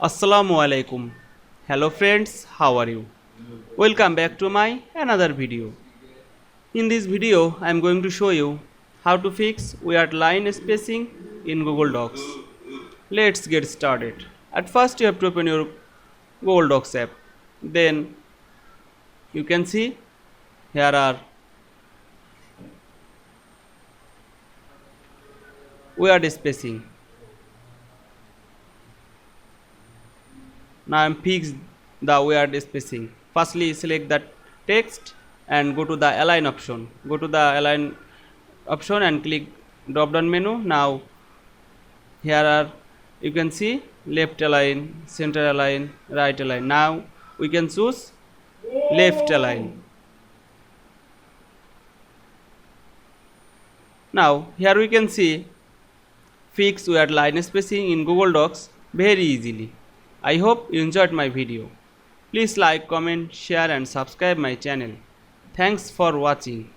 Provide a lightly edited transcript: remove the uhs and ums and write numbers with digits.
Assalamu Walaikum. Hello friends, how are you? Welcome back to my another video. In this video, I am going to show you how to fix weird line spacing in Google Docs. Let's get started. At first, you have to open your Google Docs app. Then you can see here are weird spacing. Now I am fixed the weird spacing. Firstly, select the text and go to the align option. Go to the align option and click drop down menu. Now here are you can see left align, center align, right align. Now we can choose left align. Now here we can see fix weird line spacing in Google Docs very easily. I hope you enjoyed my video. Please like, comment, share and subscribe my channel. Thanks for watching.